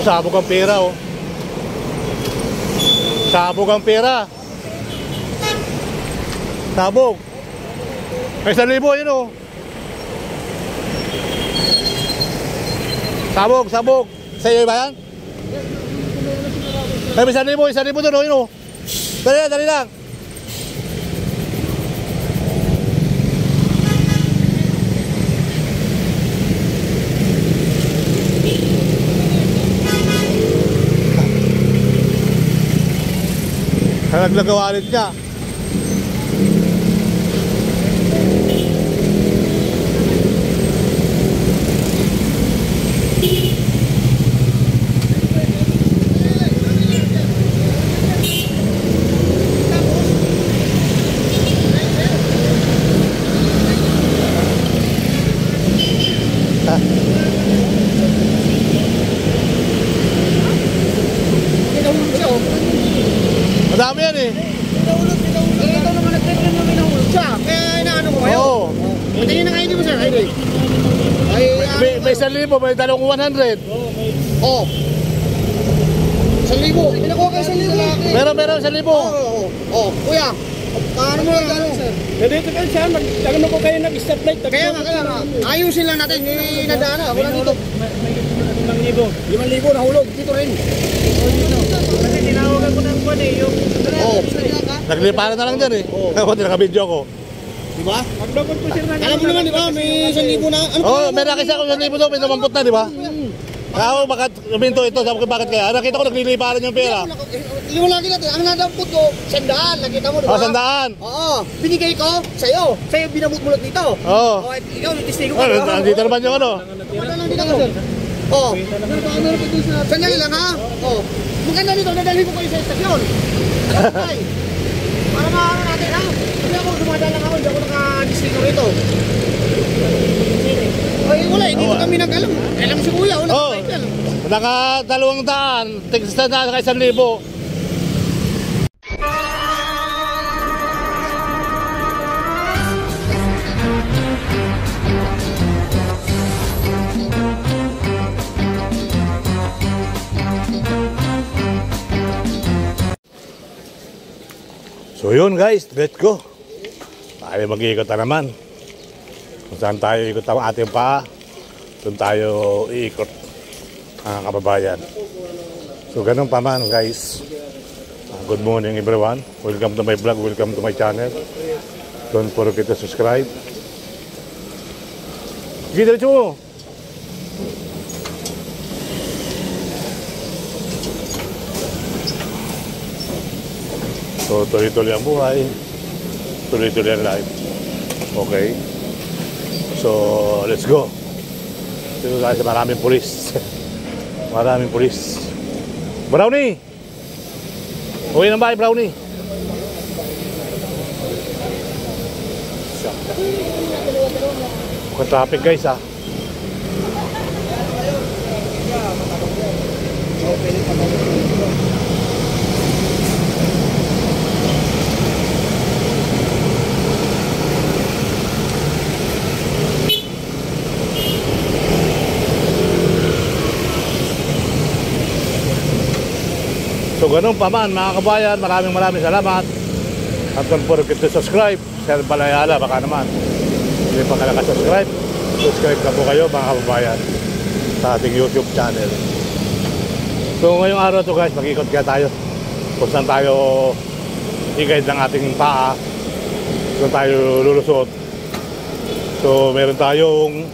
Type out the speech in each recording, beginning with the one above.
sabog ang pera, oh. Sabog ang pera. Sabog. May 1,000 yun, oh. Sabog, sabog. Sa'yo ba yan? May 1,000 doon, oh, yun, oh. Dali lang, dali lang. Naglag ang wallet niya. Madami yan eh. Pinahulog. Ito naman nag-trip na pinahulog siya. Kaya inaano ko kayo. Oo. Patayin na kayo di mo sir, highway. May 1,000, may dalawang 100. Oo. 1,000. Pinakuha kayo 1,000. Meron 1,000. Oo. Kuya, paano mo lang gano'n sir? Dito kayo siya, magkano po kayo nag-stoplight? Kaya nga. Ayusin lang natin. Yung nadaan na. Wala dito. 5,000 nahulog. Dito rin. Kasi tinawagan ko ng kwan eh, yung... Oo. Nagliparan na lang dyan eh. Oo, naka-video ko. Diba? Maglogod po sir na... Alam mo naman diba, may 1,000 na. Oo, may nakisa ko 1,000 doon, may 10 na, di ba? Ako, bakit minto ito, sabi ko bakit kaya? Nakita ko nagliliparan yung pera. Yung lagi natin, ang nadampot ko, 100. Nakita mo diba? 100. Oo. Binigay ko sa'yo. Sa'yo binamut-mulot dito. Oo. Ikaw, testigo ka. Nandito naman yung ano. Lang dito ko. Oo. Sandali lang ha. Oo. Maganda dito, nadalhin ko kayo sa estasyon. Okay. Para maano natin ha. Kasi ako dumadaan lang ako, hindi ako naka-destino rito. Ay wala, hindi ko kami nag-alam. Alam si kuya, wala Oo. Naka 200, tigsta na naka 1,000. So yun guys, let's go. Tayo mag-iikot na naman. Kung saan tayo ikot ang ating paa, doon tayo iikot ang kababayan. So ganun pa man guys. Good morning everyone. Welcome to my vlog, welcome to my channel. Don't forget to subscribe. Sige, diretso mo. So, tuloy-tuloy ang buhay. Tuloy-tuloy ang life. Okay. So, let's go. Dito tayo sa maraming pulis. Maraming pulis. Brownie! Uwi ng bahay, Brownie. Mukhang traffic guys ha. So ganun pa man mga kabayan, maraming salamat. At don't forget to subscribe. Share Balayala, baka naman hindi pa ka nakasubscribe, subscribe na po kayo mga kababayan sa ating YouTube channel. So ngayong araw to guys, mag-ikot kaya tayo kung saan tayo i-guide ng ating paa, kung tayo lulusot. So meron tayong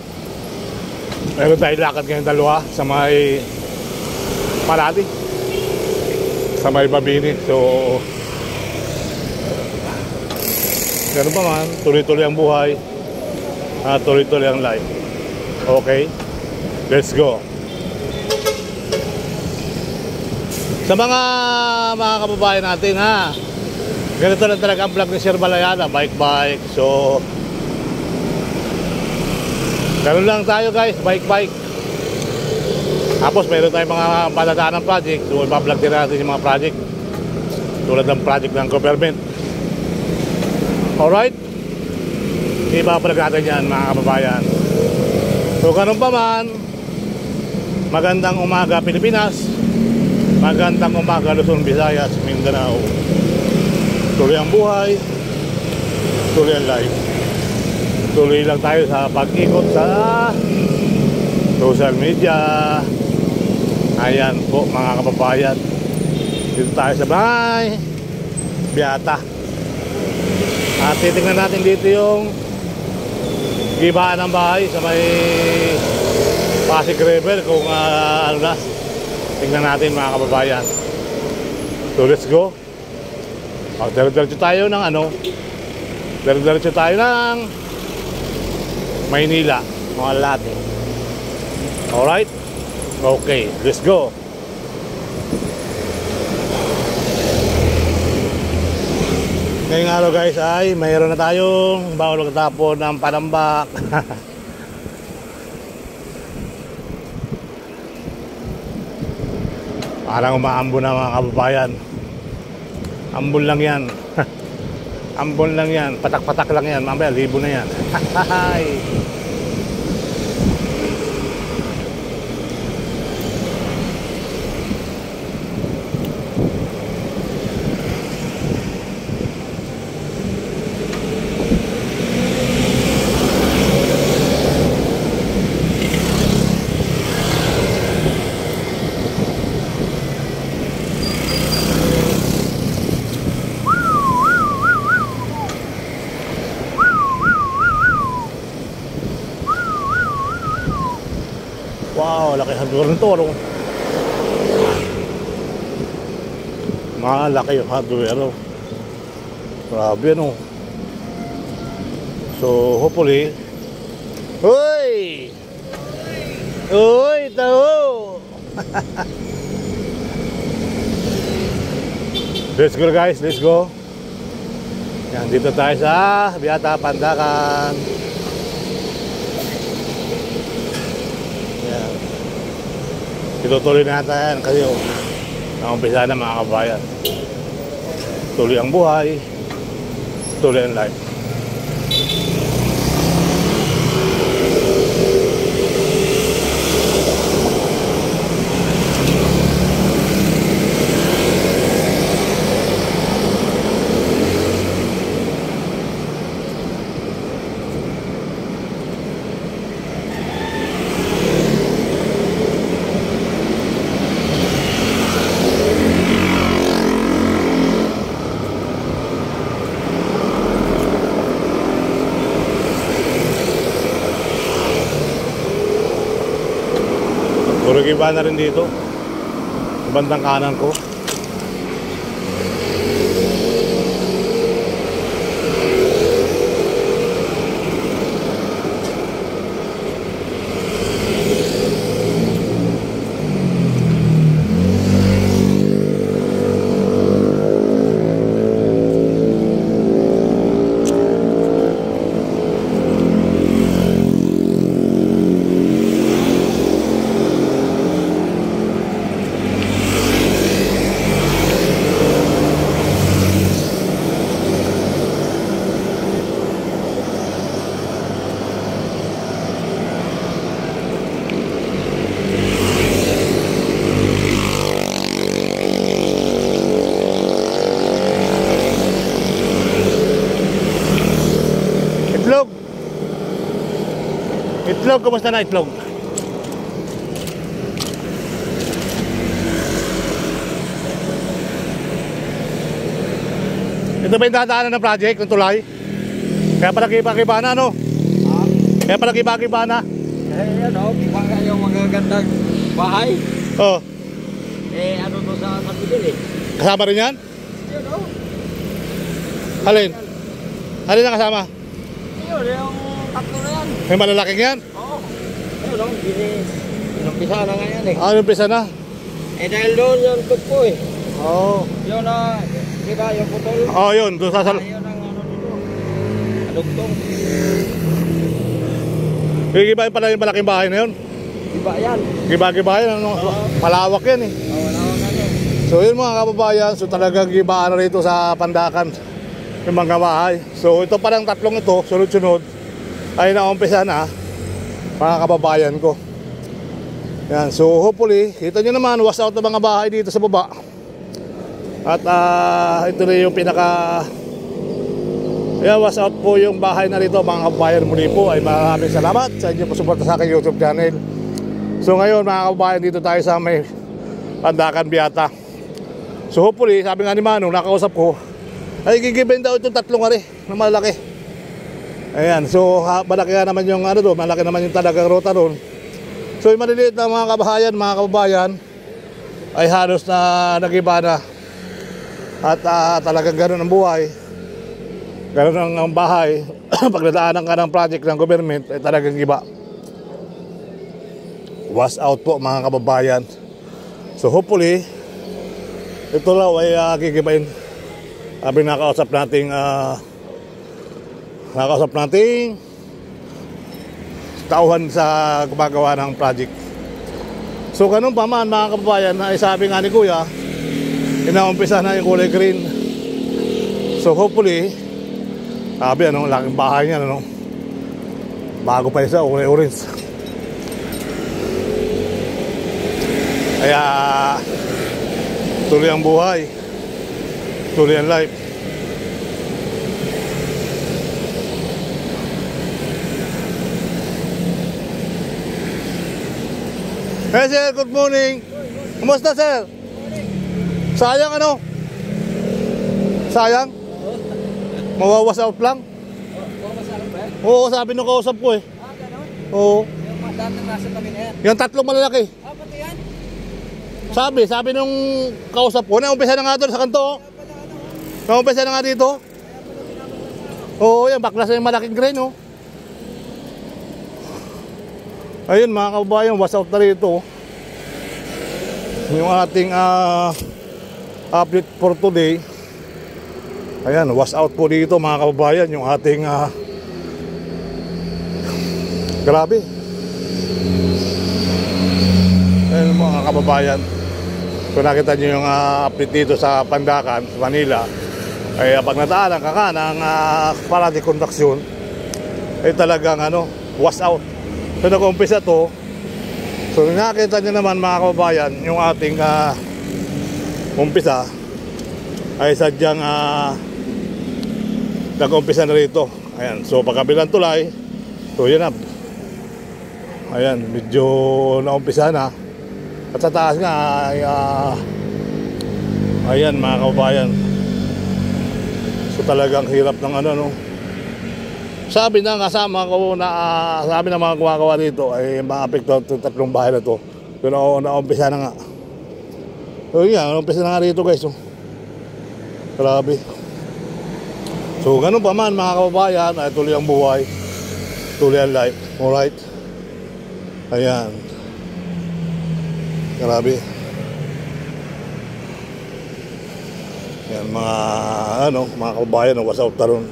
lakad ngayong dalawa sa may Malati, sa may Mabini. So ganun pa man, tuloy-tuloy ang buhay at tuloy-tuloy ang life. Okay, let's go. Sa mga kababayan natin ha, ganito lang talaga ang vlog ni Sir Balayala, bike. So ganun lang tayo guys, bike. Tapos meron tayong mga padadaan ng project. So ipa-vlog din natin yung mga project tulad ng project ng government. Alright, ipa-vlog natin yan mga kababayan. So ganun pa man, Magandang umaga Pilipinas. Magandang umaga Luzon, Visayas, Mindanao. Tuloy ang buhay. Tuloy ang life. Tuloy lang tayo sa pag-ikot sa social media. Ayan po mga kababayan. Dito tayo sa bahay Beata. At titignan natin dito yung gibaan ng bahay sa may Pasig River kung ano na. Tingnan natin mga kababayan. So let's go. Diretso tayo ng diretso tayo ng Maynila, mga lati. Alright? Okay, let's go. Ngayong araw guys ay mayroon na tayong bawal magtapon ng panambak. Parang umaambon na mga kababayan. Ambon lang yan. Ambon lang yan. Patak-patak lang yan. Mamaya libo na yan. Wow, laki hardware nito, ano? Malaki yung hardware, ano? Grabe, ano? So, hopefully... Uy! Uy, tao! Let's go guys, let's go. Yan, dito tayo sa Beata, Pandakan. Itutuloy natin kasi naumpisa na mga kabayan. Tuloy ang buhay. Tuloy ang life. Puro iba na rin dito sa bandang kanan ko. Itlog, kumusta na itlog? Ito ba yung dadaanan ng project, ng tulay? Kaya pala kiba-kiba na, no? Kaya pala kiba-kiba na. Baka yung magagandang bahay. Oh. Ano to sa Kapidil Kasama rin yan? Yun o. Alin? Alin na kasama? Yun, yung tatlo na yan. May malalaking yan? Oo. Yun o, inumpisa na nga yan Ah, umpisa na? Dahil doon yung tugpo Oo. Yun na, di ba yung putol? Oh, yun, doon sa Yun ang ano dito. Adugtong. Giba pala yung malaking bahay na yun? Iba yan. Giba yan, ano? Malawak yan eh. Wala ko na yun. So yun mga kababayan, so talagang gibaan na rito sa Pandakan yung mga bahay. So ito parang tatlong ito, sunod-sunod ay naumpisa na mga kababayan ko. Yan, so hopefully, kita nyo naman, wash out ng mga bahay dito sa baba. At ito na yung pinaka wash out po yung bahay na rito mga kababayan. Muli po ay maraming salamat sa inyo po suporta sa aking YouTube channel. So ngayon mga kababayan, dito tayo sa may Pandakan Beata. So hopefully, sabi nga ni Manong, nakausap ko, ay gigiben daw itong tatlong ari na malaki. Ayan, so malaki naman yung ano doon, malaki naman yung talagang rota doon. So yung maliliit na mga kababayan ay halos na nagiba na. At talagang gano'n ang buhay, gano'n ang bahay. Pag nadaanan ka ng project ng government ay talagang iba. Wash out po mga kababayan. So hopefully ito raw ay gigibain. Sabi nakausap nating tauhan sa gumagawa ng project. So ganun pa man mga kababayan, ay sabi nga ni Kuya, inaumpisa na yung kulay green. So hopefully, sabi laking bahay niya, bago pa isa, kulay orange. Kaya tuloy ang buhay, tuloy ang life. Hey sir, good morning. Kumusta sir? Sayang Sayang? Mawawas out lang? Oo, sabi nung kausap ko eh. Ganon? Oo. Yung mga dati nasa kami na yan. Yung tatlong malalaki. Pati yan? Sabi nung kausap ko, naumpisa na nga doon sa kanto. Naumpisa na nga dito. Oo, yan, baklas na yung malaking grain, oh. Ayun mga kababayan, wash out na rito. Yung ating update for today. Ayan, wash out po dito mga kababayan. Yung ating grabe. Ayun mga kababayan. So nakita nyo yung update dito sa Pandakan, Manila. Ay pag nataanan ka ng parati kontraksyon, ay talagang wash out. So nag-umpisa to. So nakita nyo naman mga kababayan, yung ating umpisa ay sadyang nag-umpisa na rito. Ayan, so pagkabilang tulay, so yun na. Ayan, medyo naumpisa na. At sa taas nga ay ayan mga kababayan. So talagang hirap ng Sabi na kasama ko na sabi ng mga gumagawa dito ay maapekto itong tatlong bahay na to. Pero naumpisa na nga. So yan, naumpisa na nga rito guys. So, grabe. So ganun pa man mga kababayan, ay tuloy ang buhay, tuloy ang life. Alright. Ayan. Grabe. Yan mga mga kababayan, wash out taron.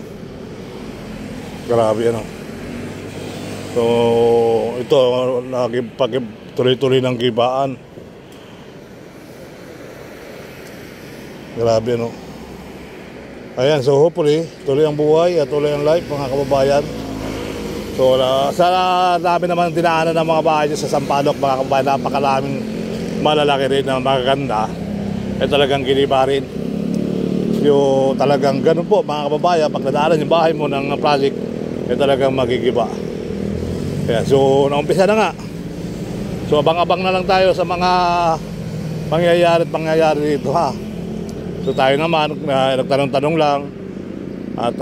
Grabe So ito tuloy-tuloy ng gibaan. Grabe Ayan, so hopefully tuloy ang buhay at tuloy ang life mga kababayan. So sa dami naman dinaanan ng mga bahay sa Sampaloc mga kababayan, napakalaming malalaki rin na magaganda. Talagang giniba rin. Yung talagang ganun po mga kababayan, pag nadaanan yung bahay mo ng project, talagang magigiba. Ayan, so naumpisa na nga. So abang-abang na lang tayo sa mga pangyayari dito ha. So tayo naman nagtanong-tanong lang. At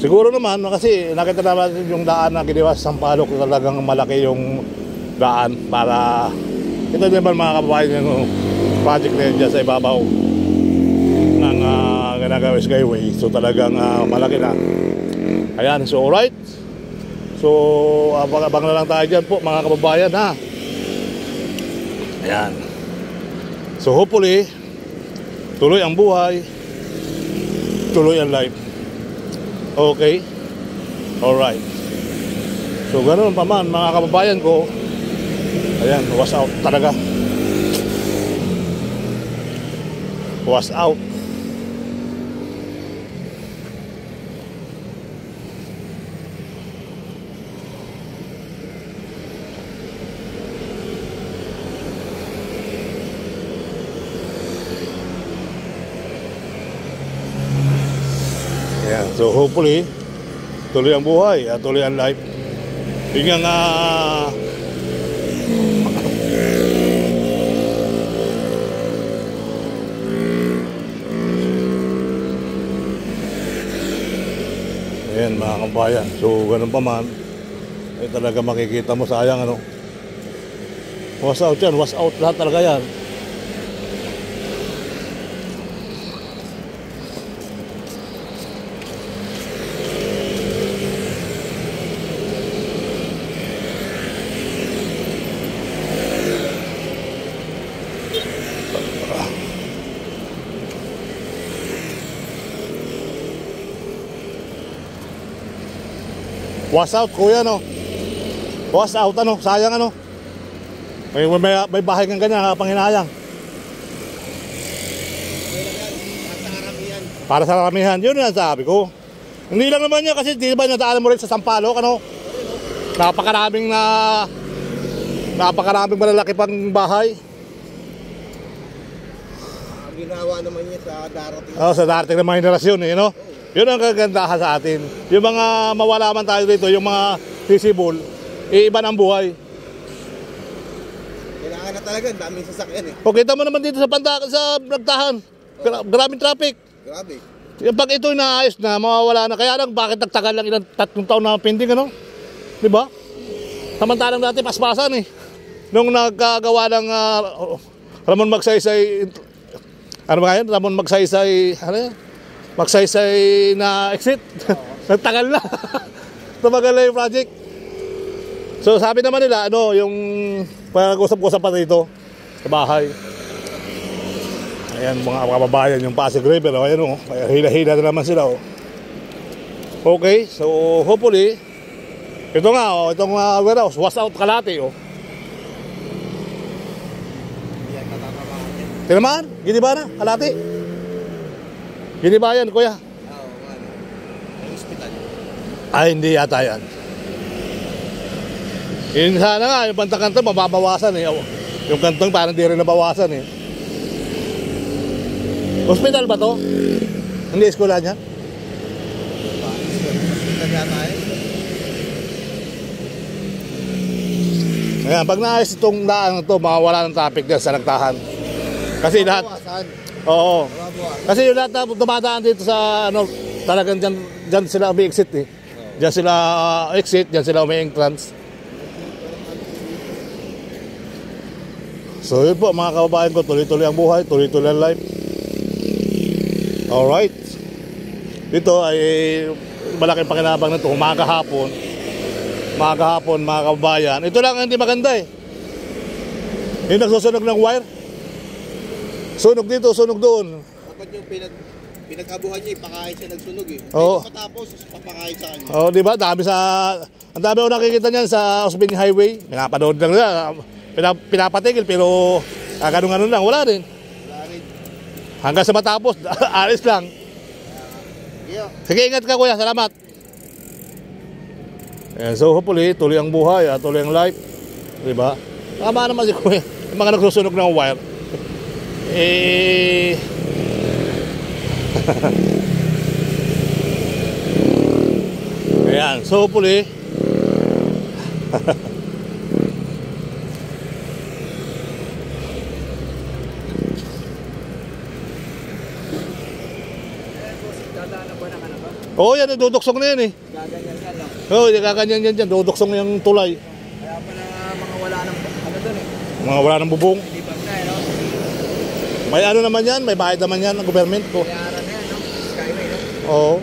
siguro naman kasi nakita naman yung daan na giniwa sa Sampaloc, talagang malaki yung daan para ito naman mga kababayan yung project na yun dyan sa ibabaw ng ginagawa Skyway. So talagang malaki na. Ayan, so alright. So abang na lang tayo dyan po mga kababayan ha. Ayan. So hopefully tuloy ang buhay, tuloy ang life. Okay. Alright. So ganoon pa man mga kababayan ko. Ayan, wash out talaga. Wash out. So hopefully, tuloy ang buhay at tuloy ang life. Yun nga ayan mga kabayan. So ganun pa man, ay talaga makikita mo sayang ano. Was out yan, was out lahat talaga yan. Was out kuya no. Was out ano, sayang ano. May bahay kang ganyan pang hinayang. Para sa karamihan, yun ang sabi ko. Hindi lang naman yan kasi di ba nadaanan mo rin sa Sampaloc ano. Napakaraming malalaki pang bahay. Ginawa naman niya sa darating. Sa darating na mga henerasyon eh, no? Yun ang kagandahan sa atin. Yung mga mawala man tayo dito, yung mga sisibol, iba ng buhay. Kailangan na talaga, daming sasakyan eh. O kita mo naman dito sa Nagtahan, maraming traffic. Grabe. Yung pag ito inaayos na, mawawala na. Kaya lang, bakit nagtagal lang ilang 3 taon na pending, ano? Diba? Samantalang dati paspasan eh. Nung nagkagawa ng Ramon Magsaysay, ano ba yan? Ramon Magsaysay, ano yan? Magsaysay na exit. Nagtagal na. Tumagal na yung project. So sabi naman nila, ano, yung pag-usap-usap pa dito sa bahay. Ayan mga kababayan, yung Pasig River. Ayan o, hila-hila na naman sila o. Okay, so hopefully, ito nga o, itong warehouse, was out Kalate o. Tinamaan? Gini ba na? Kalate? Gini ba yan, kuya? Oo, ano. Ang hospital. Ay, hindi yata yan. Yun sana nga, yung bantang-kantong mababawasan eh. Yung kantong parang di rin nabawasan eh. Hospital ba to? Hindi eskwela niya? Hospital yata eh. Ayan, pag naayos itong daan ito, mawawala ng traffic dyan sa Nagtahan. Kasi lahat, Bawasan. oo. Bawasan. Kasi yung lahat na dumadaan dito sa, ano, talagang dyan sila umi-exit eh. Dyan sila exit, dyan sila umi-entrance. So yun po mga kababayan ko, tuloy-tuloy ang buhay, tuloy-tuloy ang life. Alright. Dito ay malaking pakinabang nito, umaga hapon, mga kababayan. Ito lang ang hindi maganda eh. Yung nagsusunog ng wire. Sunog dito, sunog doon. Dapat yung pinagkabuhan niya, ipakain siya nagsunog eh. Oo. Matapos, papakain sa kanya. Oh, di ba? Ang dami ko nakikita niyan sa Osbin Highway. Pinapanood lang nila. Pinapatigil pero ganun-ganun lang, wala rin. Wala rin. Hanggang sa matapos, alis lang. Yeah. Sige, ingat ka kuya, salamat. And so hopefully, tuloy ang buhay, tuloy ang life. Diba? Tama naman si kuya. Yung mga nagsusunog ng wire. Ayan, so hopefully, oo, yan, duduksong na yan eh. Gaganyan yan lang. Oo, gaganyan yan dyan, duduksong yung tulay. Kaya pala mga wala ng ano doon eh. Mga wala ng bubong. Hindi ba na eh, no? May ano naman yan, may bayad naman yan ng government ko. Kayara na yan, no? Skyway, no? Oo.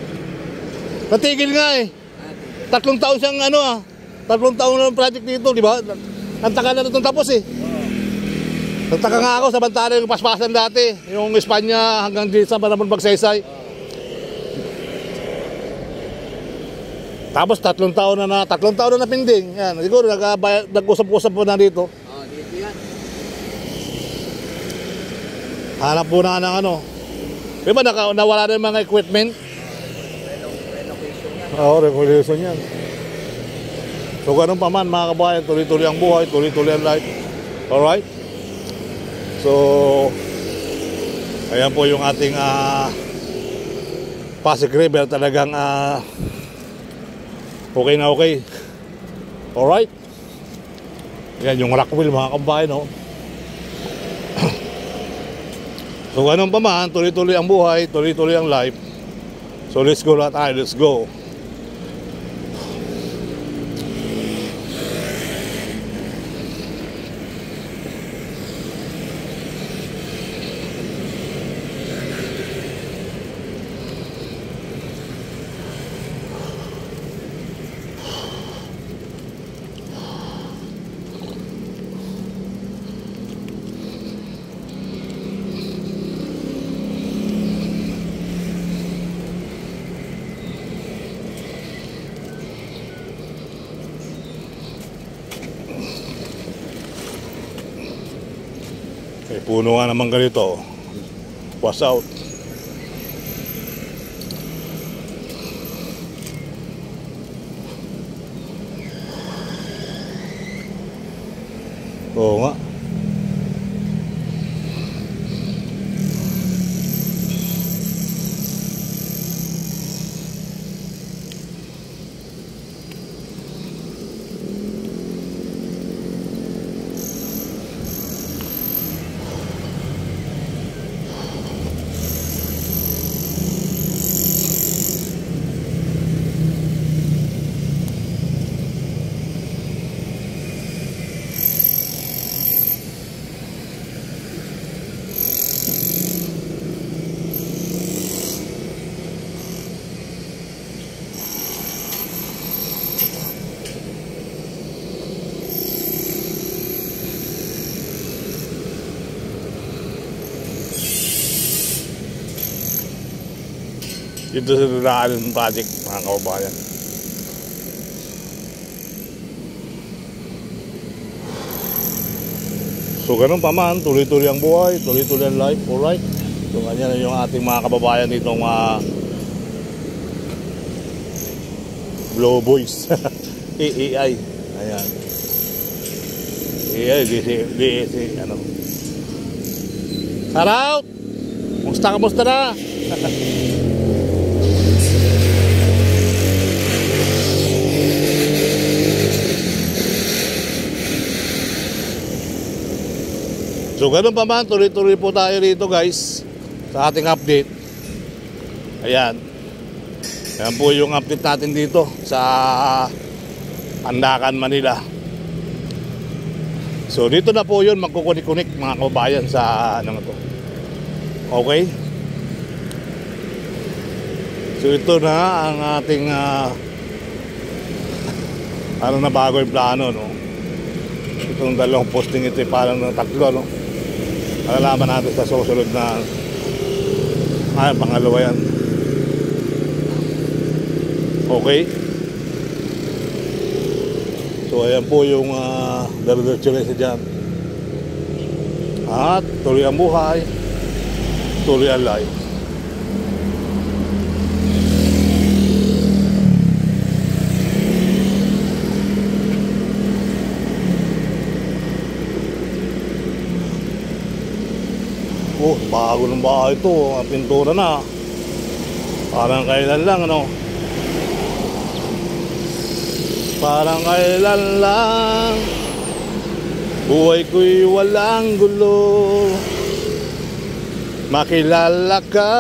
Natigil nga eh. 3 taon siyang 3 taon na ng project dito, di ba? Ang tagal na itong tapos eh. Nagtaka nga ako, samantalang yung paspasan dati. Yung Espanya hanggang dito sa Ramon Magsaysay. Tapos 3 taon na napinding. Yan, siguro nag-usap-usap po na dito. Dito yan. Hanap po na ng ano. Di ba nawala na yung mga equipment? Relocation yan. Oo, regulation yan. So ganun pa man mga kabayan, tuloy-tuloy ang buhay, tuloy-tuloy ang life. Alright? So, ayan po yung ating Pasig River talagang okay na okay. Alright. Yan yung Rockwell mga kabayan, no? So ganun pa man, tuloy-tuloy ang buhay, tuloy-tuloy ang life. So let's go lahat tayo, let's go. May puno nga naman ganito. Was out. Oo nga. Ito sa Daanan Project mga kababayan. So ganun pa man, tuloy-tuloy ang buhay, tuloy-tuloy ang life, alright. So ganyan na yung ating mga kababayan ditong Blow Boys. AI. Ayan. AI, DC, ano. Shoutout! Kamusta na? So ganun pa man, tuloy-tuloy po tayo rito guys sa ating update. Ayan. Ayan po yung update natin dito sa Andakan, Manila. So dito na po yun magkukunik-kunik mga kababayan sa ano to. Okay? So ito na ang ating ano na bago yung plano, no? Itong dalawang posting ito parang ng tatlo, no? Malalaman natin sa susunod na pangalawa yan. Okay? So ayan po yung diretso na isa dyan. At tuloy ang buhay, tuloy ang life. Oh, bago ng bahay ito. Ang pintura na. Parang kailan lang, ano? Parang kailan lang. Buhay ko'y walang gulo. Makilala ka.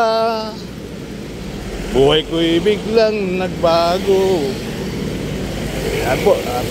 Buhay ko'y biglang nagbago. Ayan po. At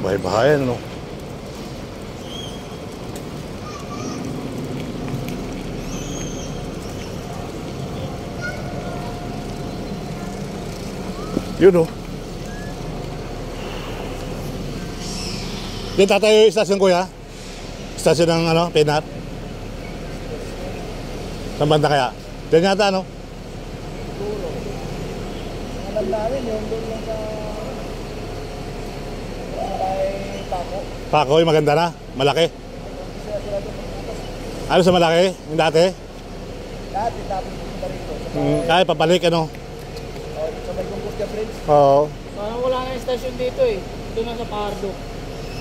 Bahay-bahayan, ano? Yun, oh. Dito tayo yung istasyon, kuya. Istasyon ng, ano, Pinar. Saan banda kaya? Diyan yata, ano? Alam namin yung doon lang sa Pako. Pako, yung maganda na. Malaki. Ano sa malaki? Yung dati? Dati tapos punta rito. Kaya papalik, ano? Sa may Gungkutya Bridge. Oo. Parang wala na istasyon dito eh. Doon na sa Pardo.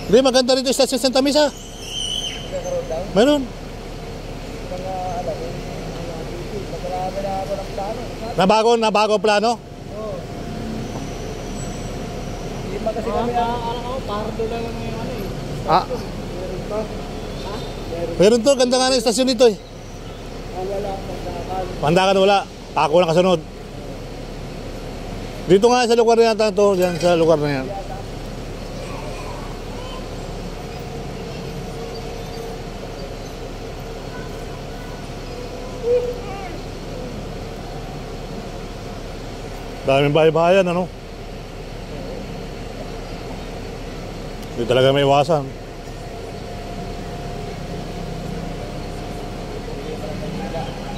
Hindi, maganda rito yung istasyon Santa Misa. Nagkakaroon daw. Meron. Mga alam, mga titi. Magkarami na ako ng plano. Nabago plano? Oo. Hindi pa kasi kami Alam ko, Pardo lang yung ano eh. Ah, meron pa. Ha? Meron. meron to. Ganda nga na yung istasyon dito, eh. Wala magkakal. Pandakan wala. Pako na kasunod. Dito nga sa lugar na yata to. Diyan sa lugar na yan. Daming bahay-bahayan, ano? Hindi talaga may iwasan.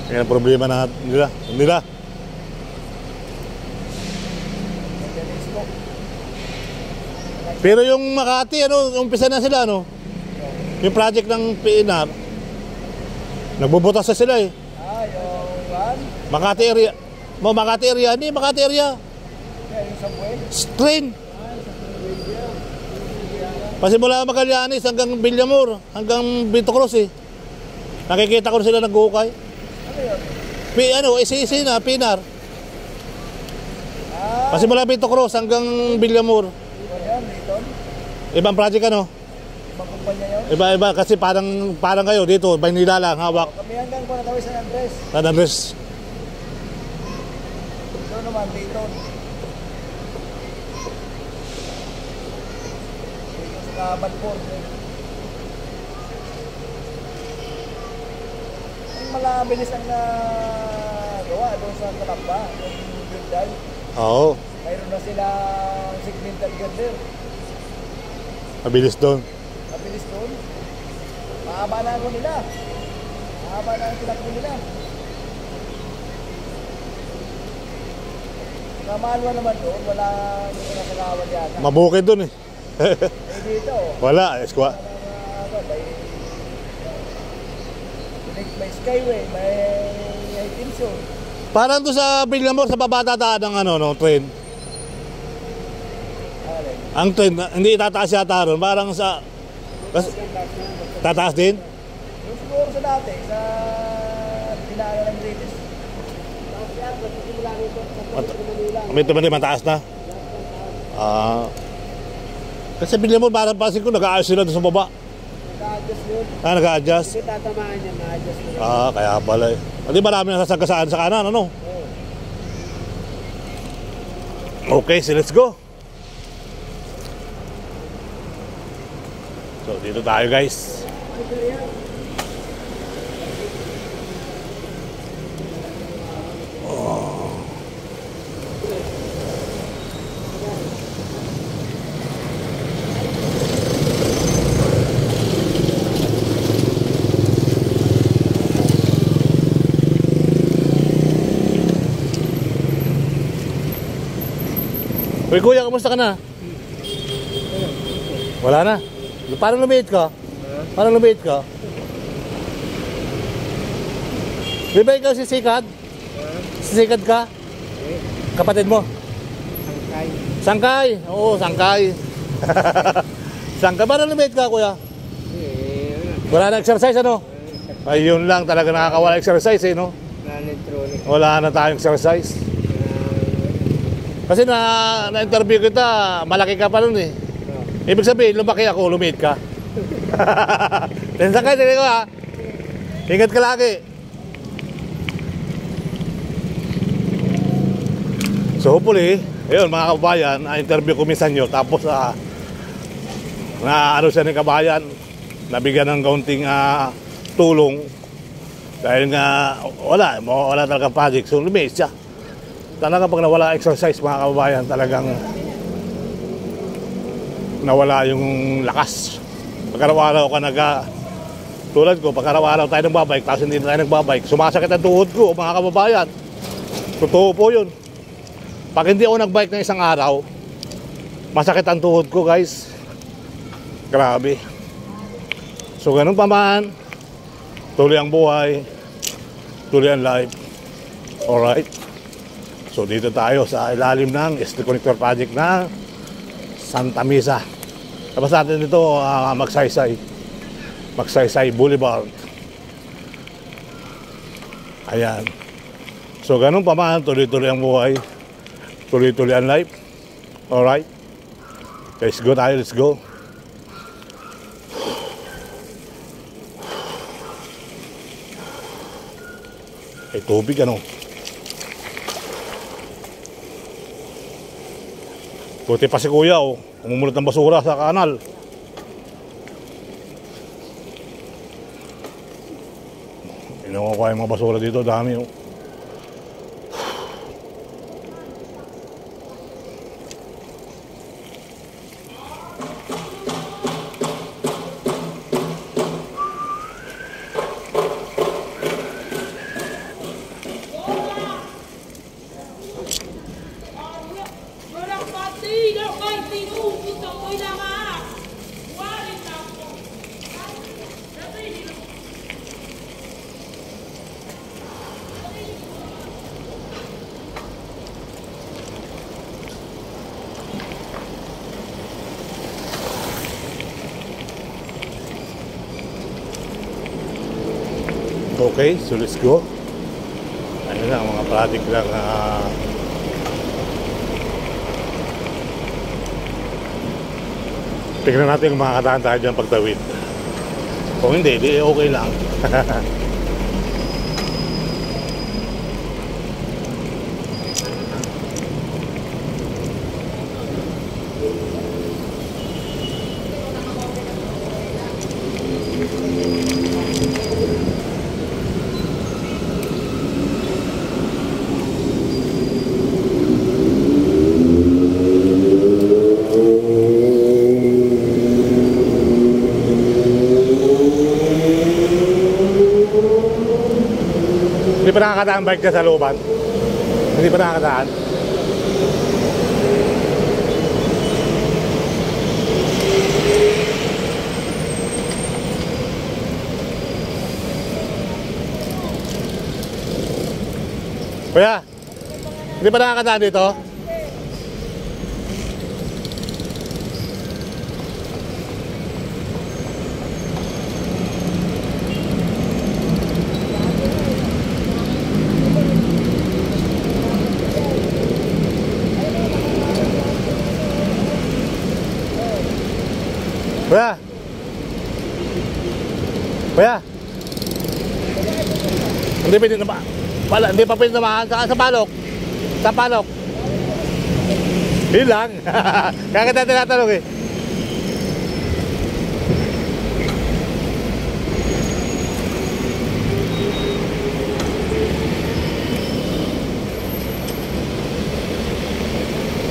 Yan ang problema na nila. Pero yung Makati, ano, umpisa na sila, ano? Yung project ng PNR, nagbubutas na sila, eh. Yung van. Makati area. Makati area, hindi Makati area. Yung subway. Train. Pasimula Magallanes hanggang Villamor, hanggang Vito Cruz, eh. Nakikita ko sila nag-uukay. Ano yun? SEC na, PNR. Pasimula Vito Cruz hanggang Villamor. Yan, dito. Ibang project, ano? Ibang kumpanya yun. Iba-iba kasi parang kayo dito, Maynila lang, hawak. Kami hanggang Panatawi San Andres. San Andres. Ito naman, dito. Dito sa Banpor. Ang malabilis ang gawa doon sa Kalamba, yung Hyundai. Oo, Mayroon na silang segmental girder. mabilis doon. Mabilis doon. Mahaba na ako nila. Mahaba na ang tinakbo nila. Kamalwa naman doon, wala yung nasagawan yata. Mabukid doon, eh. Dito, Wala, eskwa. may Skyway, may Tinso. Parang doon sa Villamor, sa baba tataan ng ano, no, train. Ang train, hindi tataas yata ron. Parang sa... Tataas din? Yung siguro sa dati, sa dinaanan ng British. Tapos yan, magsisimula nito sa Manila. May mataas na? Kasi Villamor, parang pasin ko, nag-aayos sila doon sa baba. Nag-a-adjust yun. Nag-a-adjust. Hindi tatamaan yan, na-adjust na. Kaya pala, eh. Hindi marami nasasagkasaan sa kanan, ano? Okay, so let's go. So, dito tayo, guys. Uy, kuya, kamusta ka na? Wala na. Parang lumihit ka. Parang lumihit ka. Di ba ikaw sisikad? Sisikad ka? Kapatid mo? Sangkay. Sangkay. Oo, sangkay. Sangkay. Parang lumihit ka, kuya. Wala na exercise, ano? Ayun lang, talaga nakakawala exercise, eh, no? Wala na tayong exercise. Kasi na-interview kita, malaki ka pa nun, eh. Ibig sabihin, lumaki ako, lumihit ka. Sangkay, tinig ko, ha? Ingat ka lagi. So hopefully, ayun mga kababayan, interview ko minsan nyo. Tapos na ano siya ng kabayan, nabigyan ng kaunting tulong dahil nga wala talaga project, so lumis siya. Talaga pag nawala exercise mga kababayan, talagang nawala yung lakas. Pagkaraw-araw ka tulad ko, pagkaraw-araw tayo nagbabike, tapos hindi na tayo nagbabike, sumasakit ang tuhod ko mga kababayan. Totoo po yun. Pag hindi ako nagbike ng isang araw, masakit ang tuhod ko guys. Grabe. So ganun pa man, tuloy ang buhay, tuloy ang life. Alright. So dito tayo sa ilalim ng Steel Connector Project na Santa Mesa. Tapos natin dito Magsaysay Boulevard. Ayan. So ganun pa man, tuloy-tuloy ang buhay, tuloy-tuloy ang life. Alright. Let's go tayo, let's go. Ay tubig ano. Buti pa si kuya umumulot ng basura sa kanal. Inukuha yung mga basura dito, dami Okay, so let's go. Ano na, mga project lang tignan natin kung makakataan tayo dyan pagtawid. Kung hindi, di okay lang. Hindi pa nakakataan bike dyan sa looban? Hindi pa nakakataan? Kuya, hindi pa nakakataan dito? Kuya! Kuya! Hindi pwede na ba? Wala, hindi pa pwede naman sa palok. Sa palok. Yun lang. Kaya kita tinatanong eh.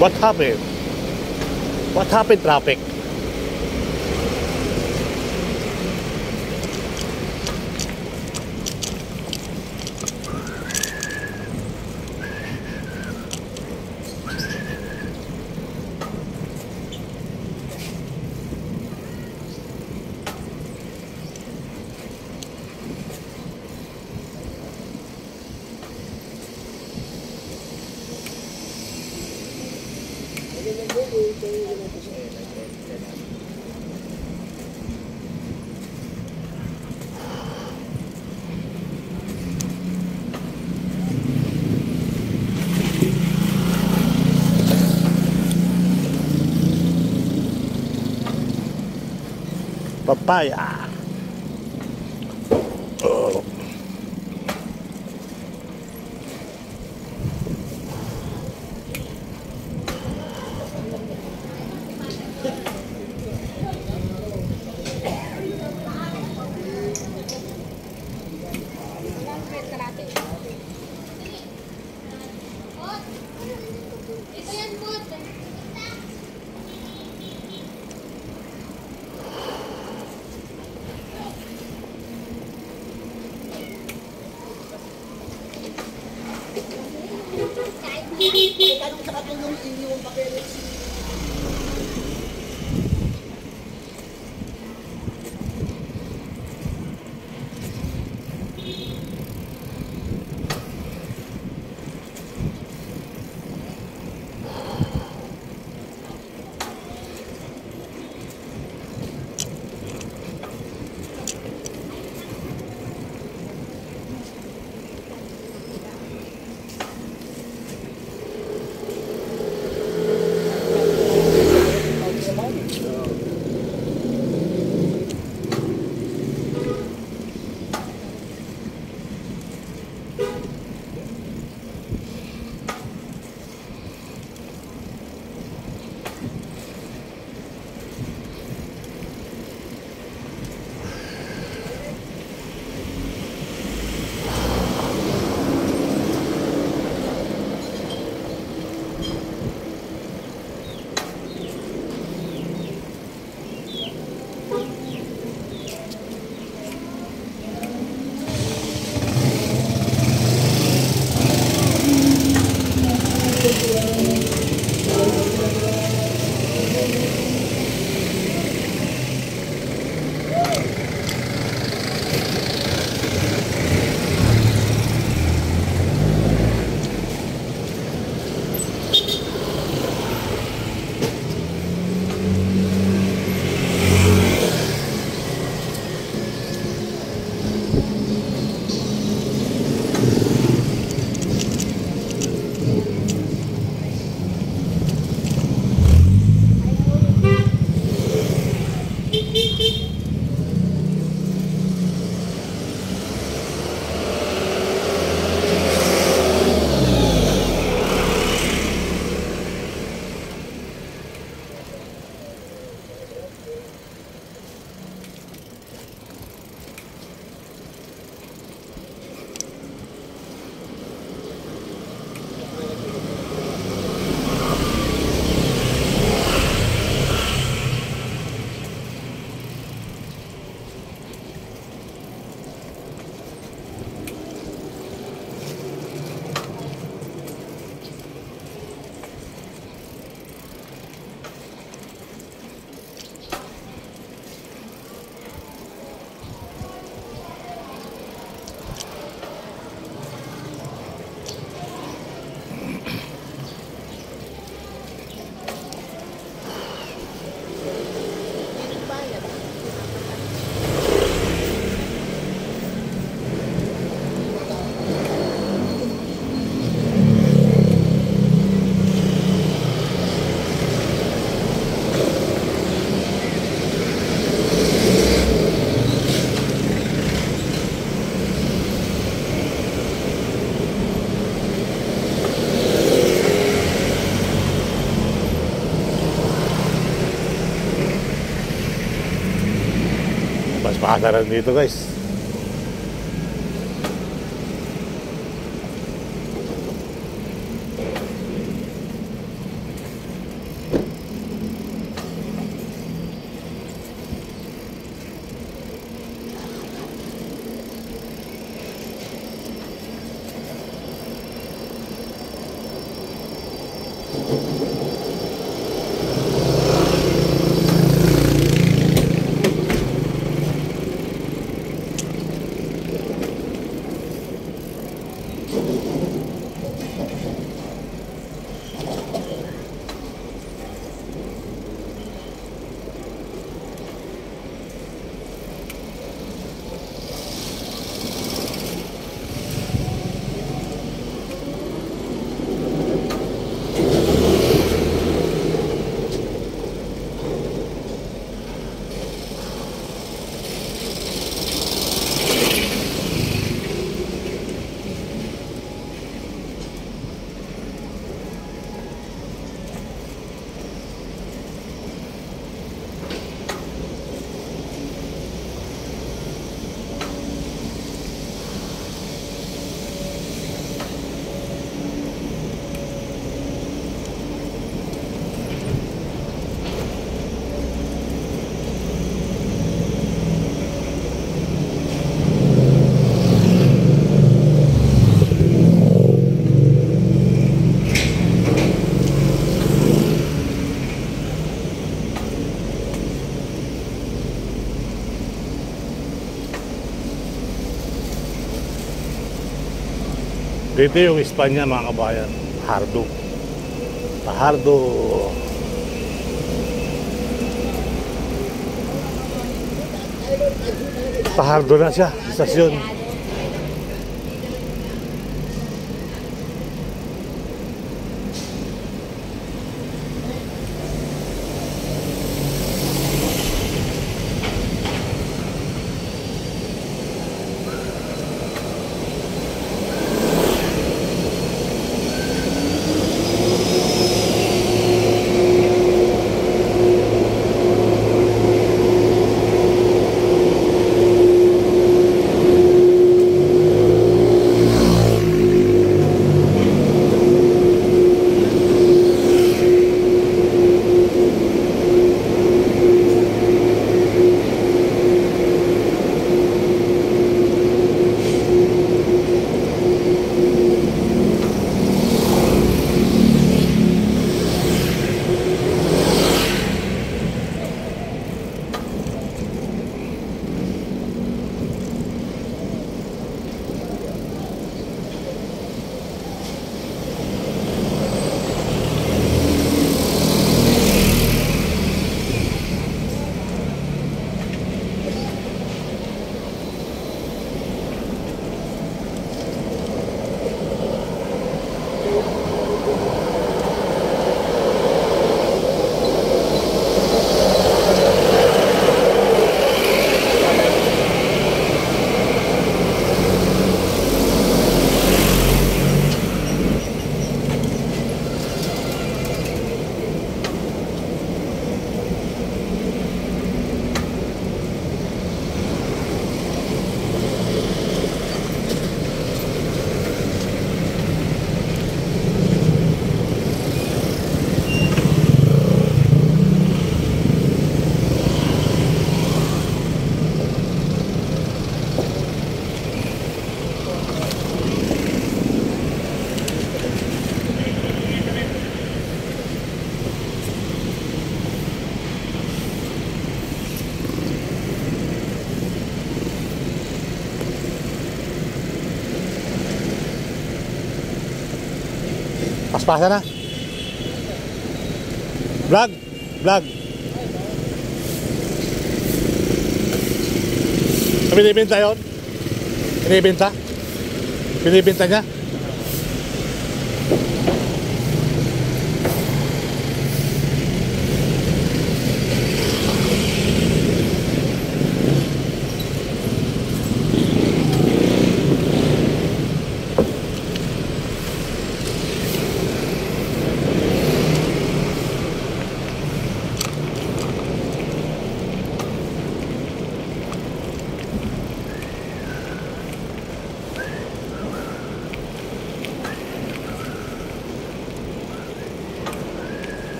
What happened? What happened, traffic? Papaya. Oh. Tanong sa katulong inyong papeles. Mas pakasaran dito guys. Dito yung Espanya mga kabayan. Fajardo. Fajardo. Fajardo na siya, istasyon. Paspasan na. Vlog. Vlog. Binibenta yun? Binibenta? Binibenta niya?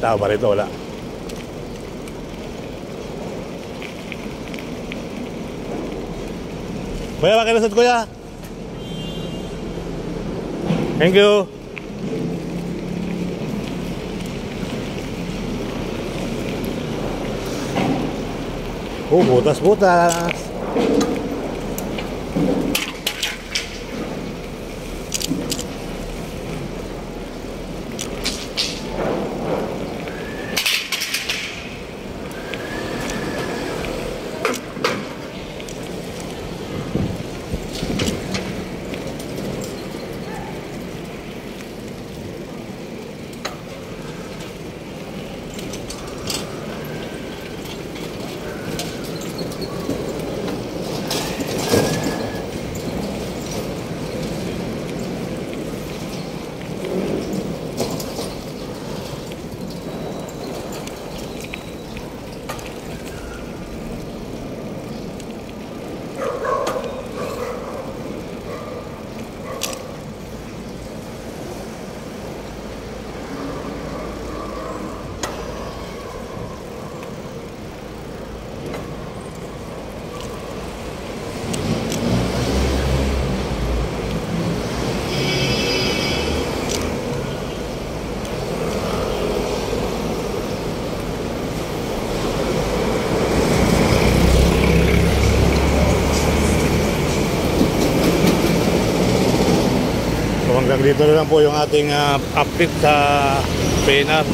Tao ba rito? Wala. Kuya, makilusot kuya. Thank you. Oh, butas-butas. hanggang dito na lang po yung ating update sa PNR.